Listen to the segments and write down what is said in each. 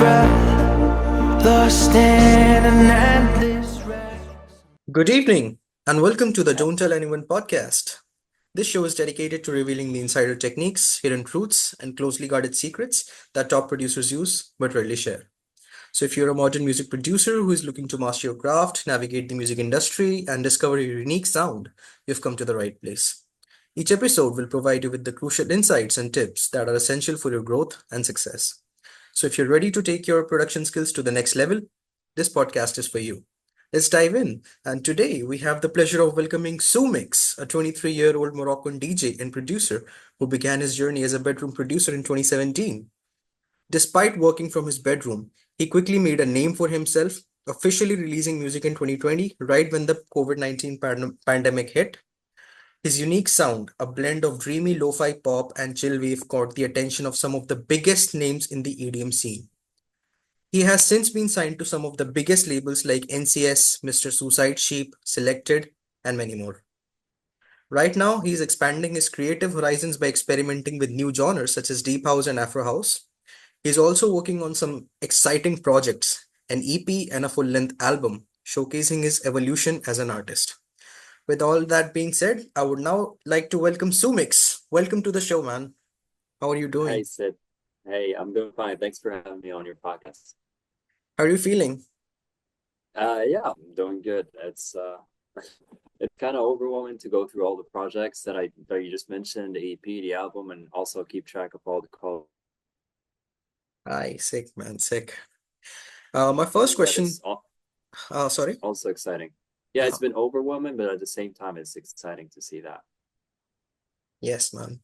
breath, lost in an endless race. Good evening, and welcome to the Don't Tell Anyone podcast. This show is dedicated to revealing the insider techniques, hidden truths, and closely guarded secrets that top producers use but rarely share. So, if you're a modern music producer who is looking to master your craft, navigate the music industry, and discover your unique sound, you've come to the right place. Each episode will provide you with the crucial insights and tips that are essential for your growth and success. So, if you're ready to take your production skills to the next level, this podcast is for you. Let's dive in. And today we have the pleasure of welcoming SouMix, a 23-year-old Moroccan DJ and producer who began his journey as a bedroom producer in 2017. Despite working from his bedroom, he quickly made a name for himself, officially releasing music in 2020, right when the COVID-19 pandemic hit. His unique sound, a blend of dreamy lo-fi pop and chill wave, caught the attention of some of the biggest names in the EDM scene. He has since been signed to some of the biggest labels like NCS, Mr. Suicide Sheep, Selected, and many more. Right now, he's expanding his creative horizons by experimenting with new genres such as deep house and afro house. He's also working on some exciting projects, an EP and a full-length album, showcasing his evolution as an artist. With all that being said, I would now like to welcome Sumix. Welcome to the show, man. How are you Hey doing? Sid. Hey, I'm doing fine. Thanks for having me on your podcast. How are you feeling? Yeah, I'm doing good. It's it's kind of overwhelming to go through all the projects that you just mentioned, the EP, the album, and also keep track of all the calls. Aye, sick, man, sick. My first But question, sorry. also exciting. Yeah, it's been overwhelming, but at the same time, it's exciting to see that. Yes, man.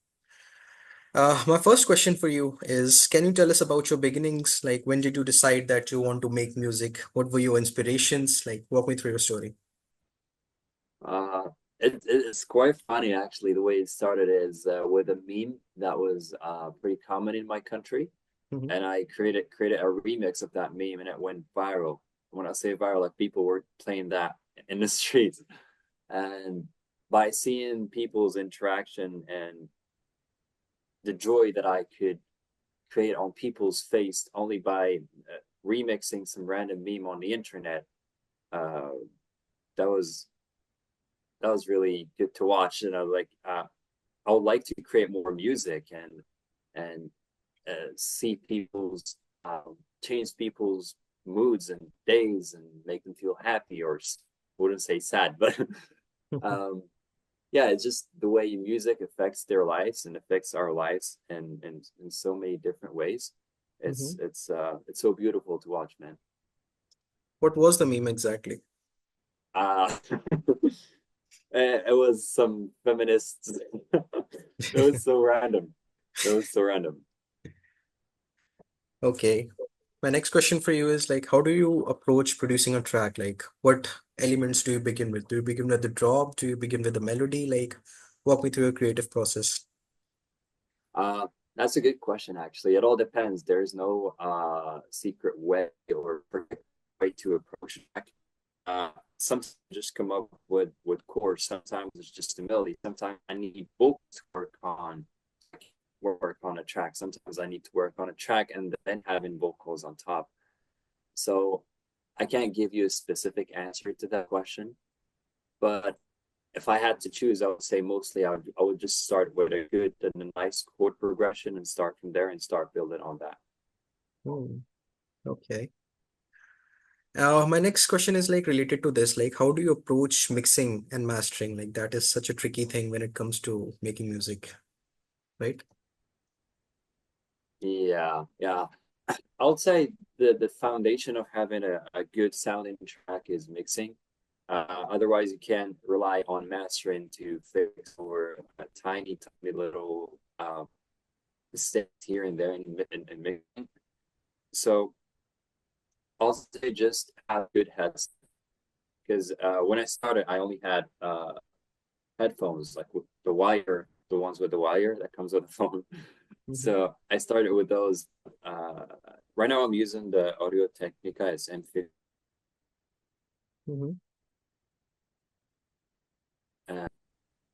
My first question for you is, can you tell us about your beginnings? Like, when did you decide that you want to make music? What were your inspirations? Like, walk me through your story. Uh, it's quite funny actually. The way it started is with a meme that was pretty common in my country. Hmm. And I created a remix of that meme and it went viral. When I say viral, like people were playing that in the streets. And by seeing people's interaction and the joy that I could create on people's face only by remixing some random meme on the internet, uh, that was that was really good to watch. And I was like, I would like to create more music and see people's change people's moods and days and make them feel happy or wouldn't say sad, but um, yeah, it's just the way music affects their lives and affects our lives in so many different ways. Hmm. It's so beautiful to watch, man. What was the meme exactly? Uh, it was some feminists. It was so random. It was so random. Okay. My next question for you is like, how do you approach producing a track? Like, what elements do you begin with? Do you begin with the drop? Do you begin with the melody? Like, walk me through your creative process. Uh, that's a good question, actually. It all depends. There's no secret way or perfect way to approach it. Sometimes I just come up with chords. Sometimes it's just a melody. Sometimes I need vocals to work on a track. Sometimes I need to work on a track and then having vocals on top. So I can't give you a specific answer to that question, but if I had to choose, I would say mostly I would just start with a good and a nice chord progression and start from there and start building on that. Hmm. Okay. My next question is like related to this. Like, how do you approach mixing and mastering? Like, that is such a tricky thing when it comes to making music, right? Yeah, yeah. I would say the foundation of having a good sounding track is mixing. Otherwise, you can rely on mastering to fix or a tiny little mistakes here and there in mixing. So I'll say just have good heads because when I started, I only had headphones like with the wire, the ones with the wire that comes with the phone. Hmm. So I started with those. Right now, I'm using the Audio Technica SM50, Hmm. and,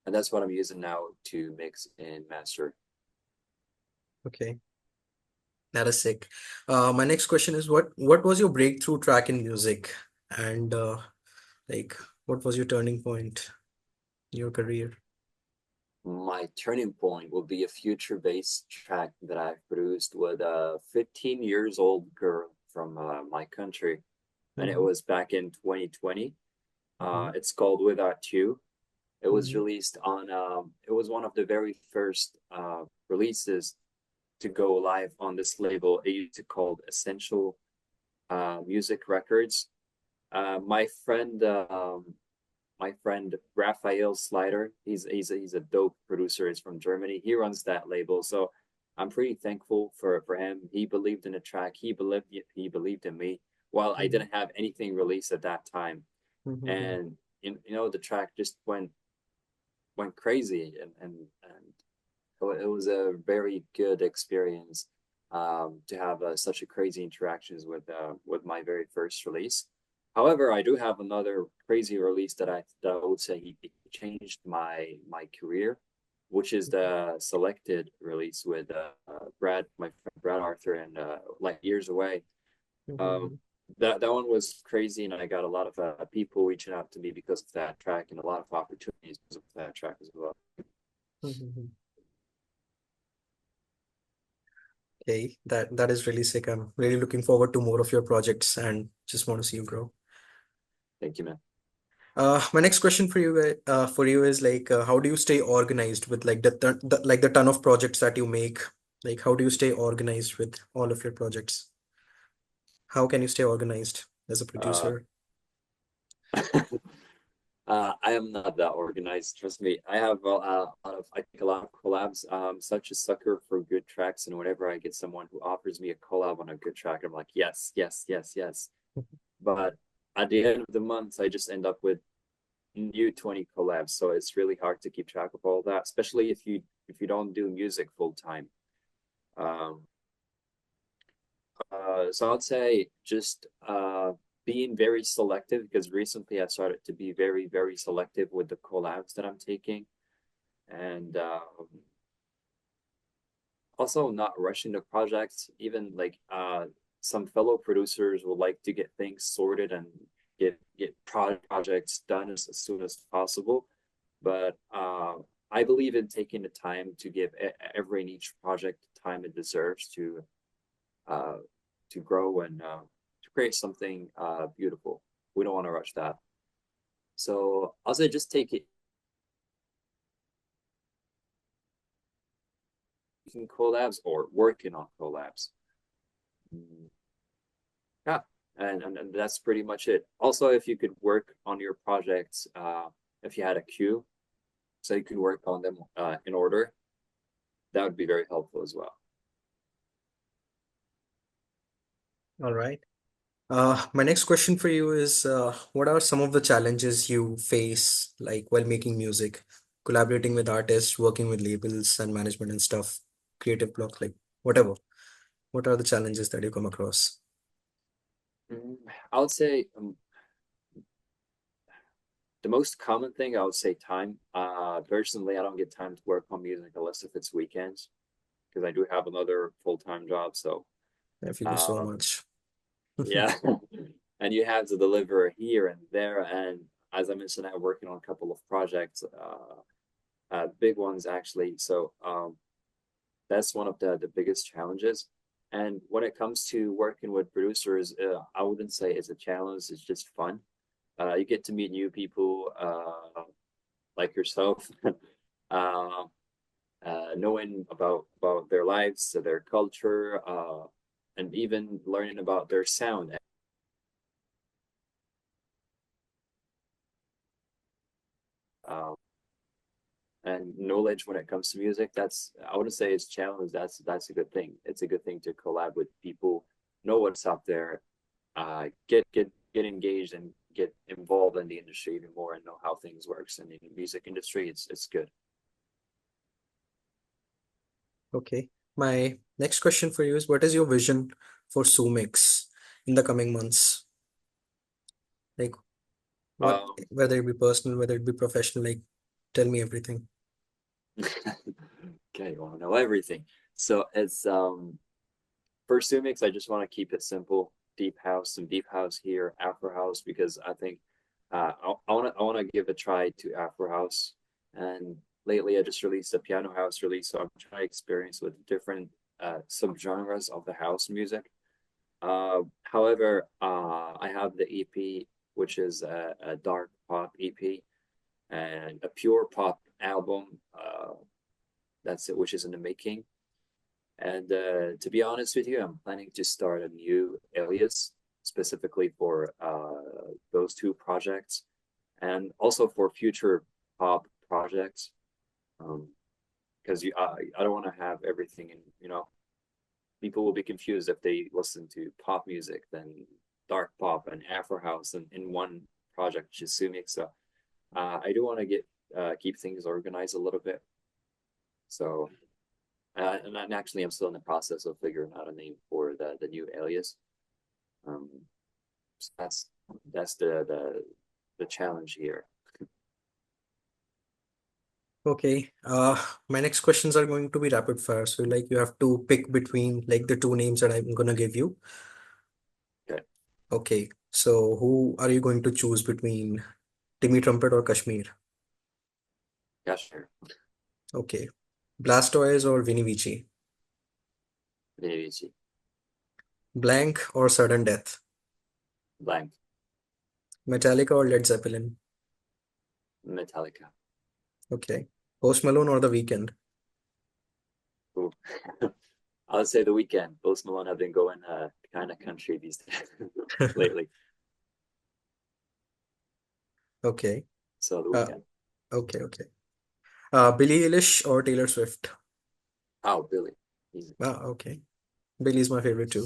and that's what I'm using now to mix and master. Okay. That is sick. My next question is what was your breakthrough track in music? And like what was your turning point in your career? My turning point will be a future-based track that I've produced with a 15 years old girl from my country, and it Mm-hmm. was back in 2020. Mm-hmm. It's called Without You. It was Mm-hmm. released on, it was one of the very first releases to go live on this label. It used to called Essential Music Records. My friend, Raphael Slider, he's a dope producer. He's from Germany. He runs that label, so I'm pretty thankful for him. He believed in the track. He believed in me. While I didn't have anything released at that time, Mm-hmm. and the track just went crazy, and it was a very good experience to have such a crazy interactions with my very first release. However, I do have another crazy release that I would say he changed my career, which is the selected release with my friend Brad Arthur, and like years away. Um, Mm-hmm. that one was crazy, and I got a lot of people reaching out to me because of that track, and a lot of opportunities because of that track as well. Mm-hmm. Okay, that is really sick. I'm really looking forward to more of your projects and just want to see you grow. Thank you, man. My next question for you is like, how do you stay organized with like the ton of projects that you make? Like, how do you stay organized with all of your projects? How can you stay organized as a Uh, producer? I am not that organized. Trust me. I have I think a lot of collabs. Such a sucker for good tracks, and whenever I get someone who offers me a collab on a good track, I'm like, yes, yes, yes, yes. But at the end of the month, I just end up with new 20 collabs. So it's really hard to keep track of all that, especially if you don't do music full time. Um, so I'd say just being very selective, because recently I started to be very, very selective with the collabs that I'm taking, and also not rushing the projects. Even like some fellow producers would like to get things sorted and get projects done as soon as possible, but I believe in taking the time to give every and each project the time it deserves uh, to grow and to create something beautiful. We don't want to rush that. So I'll say just take it in collabs or working on collabs. Mm, yeah, and that's pretty much it. Also, if you could work on your projects, if you had a queue, so you could work on them in order, that would be very helpful as well. All right. My next question for you is, what are some of the challenges you face, like while making music, collaborating with artists, working with labels and management and stuff, creative block, like whatever. What are the challenges that you come across? Mm, I would say the most common thing, I would say time. Personally, I don't get time to work on music unless if it's weekends, because I do have another full-time job. So, I feel you so um, much. yeah, and you have to deliver here and there. And as I mentioned, I'm working on a couple of projects, big ones actually. So, that's one of the biggest challenges. And when it comes to working with producers, I wouldn't say it's a challenge. It's just fun. You get to meet new people, like yourself, uh, knowing about their lives, their culture, and even learning about their sound. Um, and knowledge when it comes to music. That's, I wouldn't say it's challenge. That's a good thing. It's a good thing to collab with people, know what's out there, get engaged and get involved in the industry even more and know how things works in the music industry. It's good. Okay. My next question for you is, what is your vision for SouMix in the coming months? Like what, Um, whether it be personal, whether it be professional, like tell me everything. okay, you want to know everything. So it's for SouMix, I just want to keep it simple. Deep house, some deep house here, Afro house, because I think I wanna give a try to Afro house. And lately I just released a piano house release, so I'm trying to experience with different subgenres of the house music. However, I have the EP, which is a dark pop EP and a pure pop album. That's it, which is in the making. And to be honest with you, I'm planning to start a new alias specifically for those two projects and also for future pop projects. Um, because I don't want to have everything in, people will be confused if they listen to pop music, then dark pop and Afro house in one project, which is SouMix. So I do want to get keep things organized a little bit. So and actually, I'm still in the process of figuring out a name for the new alias. Um, so that's the challenge here. Okay. My next questions are going to be rapid fire. So like you have to pick between like the two names that I'm gonna give you. Okay, Okay. So who are you going to choose between Timmy Trumpet or Kashmir? yeah, sure. Okay. Blastoise or Vinny Vici? Vinny Blank or Sudden Death? blank Metallica or Led Zeppelin? Metallica. Okay. Post Malone or The Weeknd? Ooh. I would say the weekend. Post Malone have been going kind of country these days lately. Okay. So the Uh, weekend. okay. Billie Eilish or Taylor Swift? Oh, Billy. Easy. Okay. Billie's my favorite too.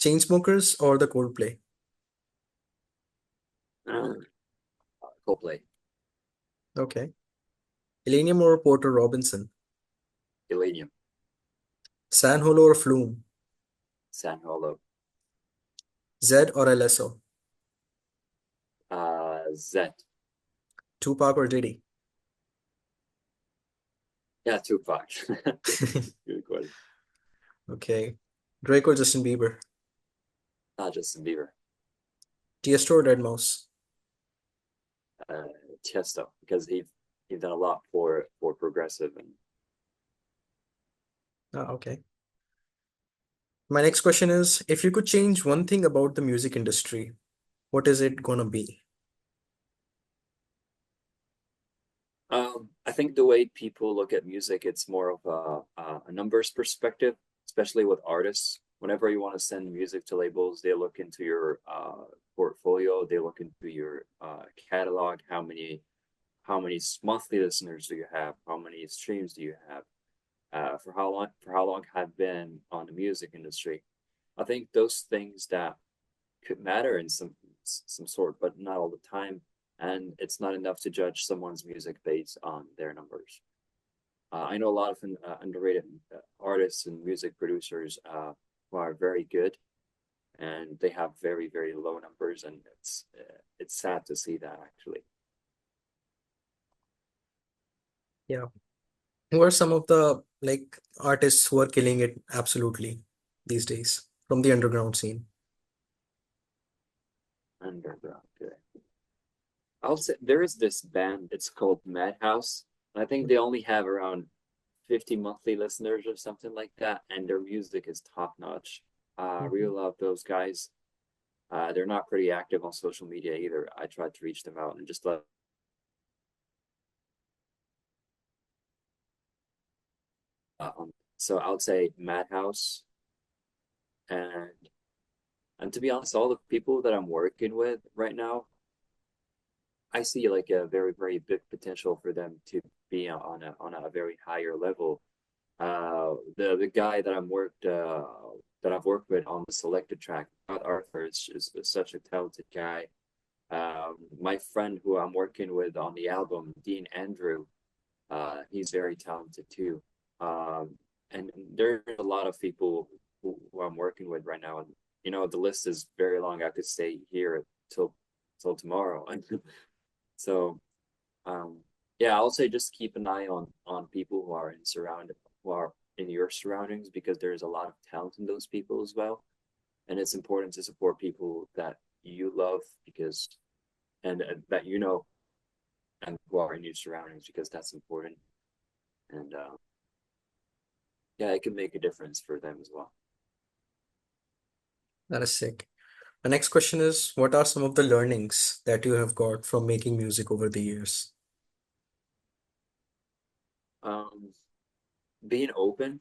Chainsmokers or the Coldplay? Uh, Coldplay. Okay. Elenium or Porter Robinson? Elenium. San Holo or Flume? San Holo. Zed or LSO? Zet. Tupac or Diddy? Yeah, Tupac. Good question. Okay. Drake or Justin Bieber? Not Justin Bieber. Tiesto or Deadmau5? Uh, Tiesto, because he's done a lot for progressive and Okay. My next question is, if you could change one thing about the music industry, what is it gonna be? I think the way people look at music, it's more of a numbers perspective, especially with artists. Whenever you want to send music to labels, they look into your portfolio, they look into your catalog, how many monthly listeners do you have, how many streams do you have, for how long have been on the music industry. I think those things that could matter in some sort, but not all the time. And it's not enough to judge someone's music based on their numbers. I know a lot of underrated artists and music producers who are very good, and they have very very low numbers, and it's sad to see that actually. Yeah. Who are some of the like artists who are killing it absolutely these days from the underground scene? Underground. Okay. I'll say there is this band. It's called Madhouse. I think they only have around 50 monthly listeners or something like that, and their music is top notch. I Mhm. really love those guys. They're not pretty active on social media either. I tried to reach them out and just let. So I would say Madhouse, and to be honest, all the people that I'm working with right now, I see like a very very big potential for them to be on a very higher level. The guy that I've worked with on the selected track, Arthur, is such a talented guy. My friend who I'm working with on the album, Dean Andrew, he's very talented too. And there's a lot of people who I'm working with right now, and the list is very long. I could stay here till tomorrow, and so um, yeah, I'll say just keep an eye on people who are in your surroundings because there's a lot of talent in those people as well. And it's important to support people that you love because and that you know and who are in your surroundings because that's important. And yeah, it can make a difference for them as well. That is sick. The next question is, what are some of the learnings that you have got from making music over the years? Um, being open,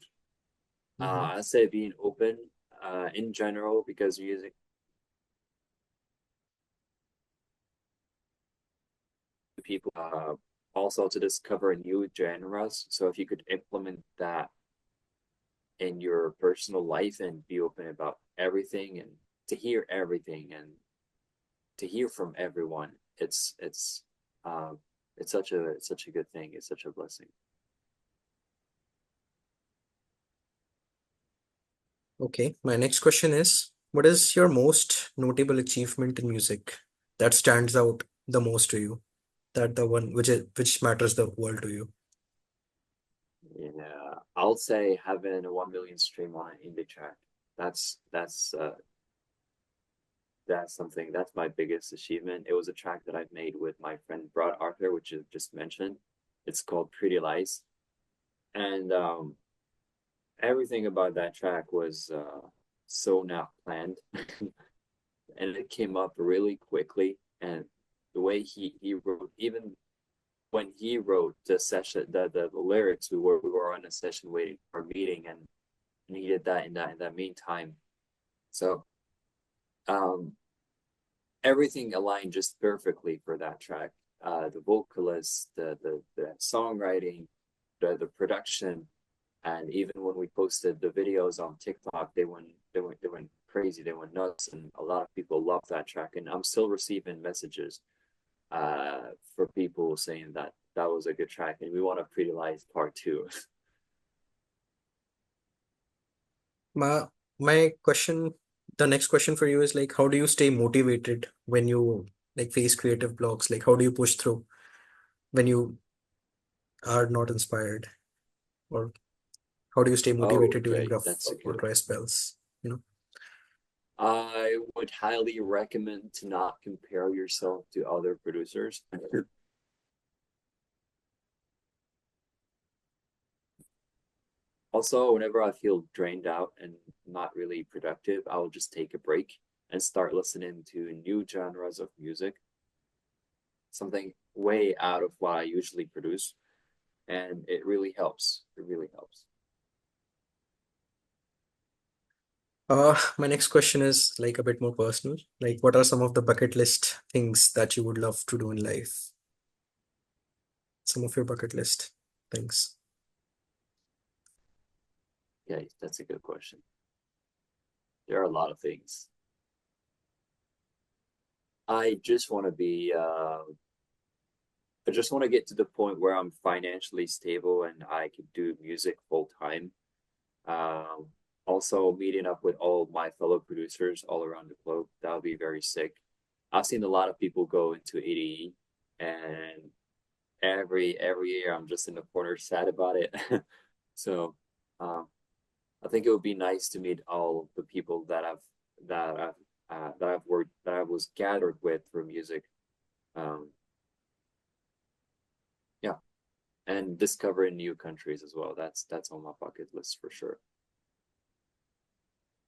Hmm. I say being open in general because music people also to discover new genres. So if you could implement that in your personal life and be open about everything and to hear everything and to hear from everyone, um, it's such a good thing. It's such a blessing. Okay, my next question is, what is your most notable achievement in music that stands out the most to you? That the one which matters the world to you? Yeah, I'll say having a 1 million stream on an indie track. That's that's something that's my biggest achievement. It was a track that I've made with my friend Brad Arthur, which you just mentioned. It's called Pretty Lies, and everything about that track was so not planned, and it came up really quickly. And the way he wrote, even when he wrote the session, the lyrics, we were on a session waiting for a meeting, and he did that in that meantime. So um, everything aligned just perfectly for that track. The vocalist, the songwriting, the production, and even when we posted the videos on TikTok, they went crazy, they went nuts, and a lot of people love that track. And I'm still receiving messages for people saying that that was a good track, and we want a Pretty Lies Part Two. My my question, the next question for you is like, how do you stay motivated when you like face creative blocks? Like, how do you push through when you are not inspired, or how do you stay Oh, motivated during okay, rough that's a or good one. dry spells? You know? I would highly recommend to not compare yourself to other producers. Also, whenever I feel drained out and not really productive, I will just take a break and start listening to new genres of music, something way out of what I usually produce. And it really helps. It really helps. My next question is like a bit more personal. Like, what are some of the bucket list things that you would love to do in life? Some of your bucket list things. Yeah, that's a good question. There are a lot of things. I just want to be, I just want to get to the point where I'm financially stable and I can do music full time. Um, Also meeting up with all my fellow producers all around the globe. That would be very sick. I've seen a lot of people go into ADE, and every year I'm just in the corner sad about it. So um, I think it would be nice to meet all the people that I've that I've worked that I was gathered with through music. Um, yeah, and discovering new countries as well. That's on my bucket list for sure.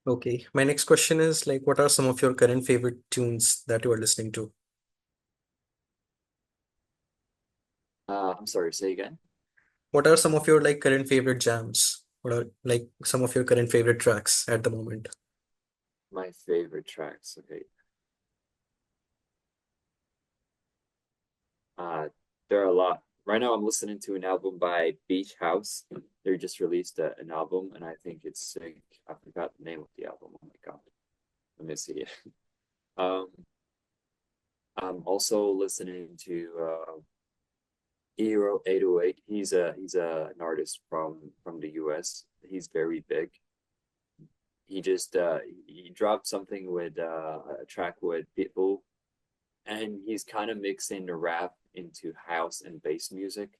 Okay. My next question is like, what are some of your current favorite tunes that you are listening to? I'm sorry, say again. What are some of your like current favorite jams? What are like some of your current favorite tracks at the moment? My favorite tracks. Okay. Uh, there are a lot. Right now, I'm listening to an album by Beach House. They just released an album, and I think it's sick. I forgot the name of the album. Oh my God. Let me see it. Um, I'm also listening to Eero 808. He's an artist from the US. He's very big. He just he dropped something with a track with Pitbull, and he's kind of mixing the rap into house and bass music.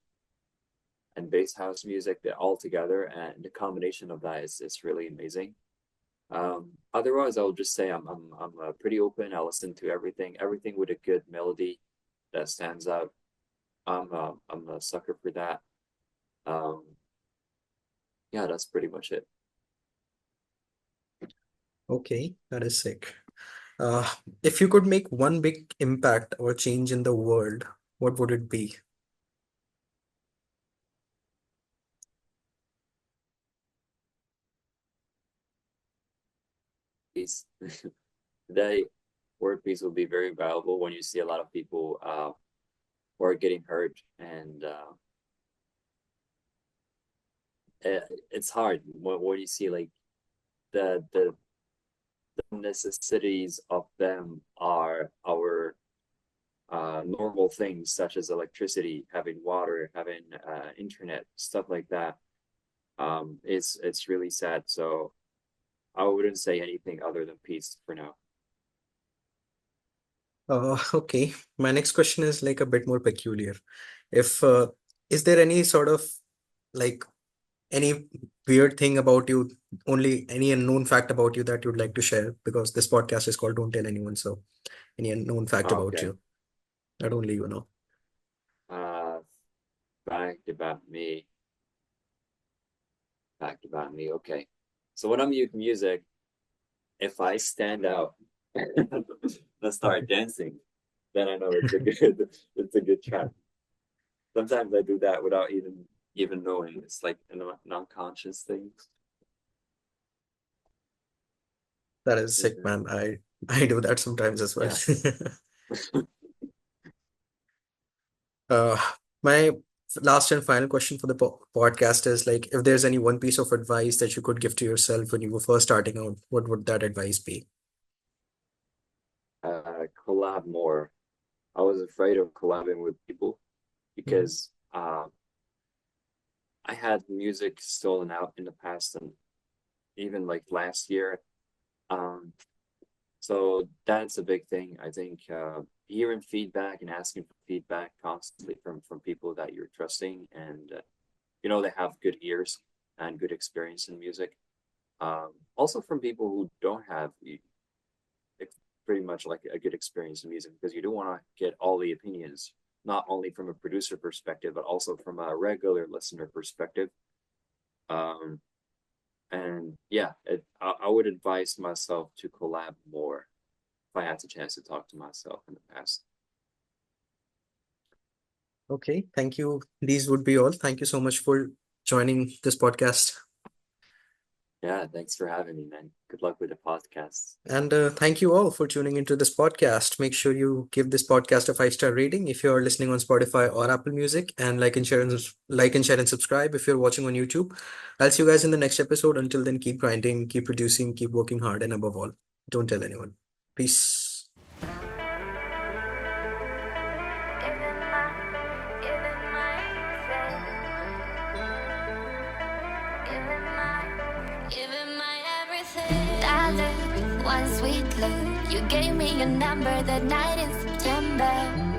and bass house music that all together, and the combination of that is really amazing. Otherwise, I'll just say I'm pretty open. I listen to everything with a good melody that stands out. I'm a sucker for that. Um, yeah, that's pretty much it. Okay, that is sick. Uh, if you could make one big impact or change in the world, what would it be? Peace. That word peace will be very valuable when you see a lot of people who are getting hurt, and it's hard when you see like the necessities of them are our normal things such as electricity, having water, having internet, stuff like that. It's really sad. So I wouldn't say anything other than peace for now. Okay, my next question is like a bit more peculiar. If is there any sort of like any weird thing about you, only any unknown fact about you that you'd like to share? Because this podcast is called Don't Tell Anyone. So any unknown fact Oh, about okay. you that only you know. Uh, fact about me. Fact about me. Okay. So when I'm using music, if I stand out and start dancing, then I know it's a good it's a good track. Sometimes I do that without even knowing. It's like an unconscious thing. That is sick, Mhm. man. I do that sometimes as well. Yeah. Uh, my last and final question for the podcast is like, if there's any one piece of advice that you could give to yourself when you were first starting out, what would that advice be? Collab more. I was afraid of collabing with people Mhm. because I had music stolen out in the past, and even like last year. Um, so that's a big thing. I think hearing feedback and asking for feedback constantly from people that you're trusting, and you know they have good ears and good experience in music. Also from people who don't have pretty much like a good experience in music, because you don't want to get all the opinions, not only from a producer perspective, but also from a regular listener perspective. Um, and yeah, I would advise myself to collab more if I had the chance to talk to myself in the past. Okay, thank you. These would be all. Thank you so much for joining this podcast. Yeah, thanks for having me, man. Good luck with the podcast. And thank you all for tuning into this podcast. Make sure you give this podcast a 5-star rating if you're listening on Spotify or Apple Music, and like and share and subscribe if you're watching on YouTube. I'll see you guys in the next episode. Until then, keep grinding, keep producing, keep working hard, and above all, don't tell anyone. Peace. Giving my everything. Darling, one sweet look. You gave me your number that night in September.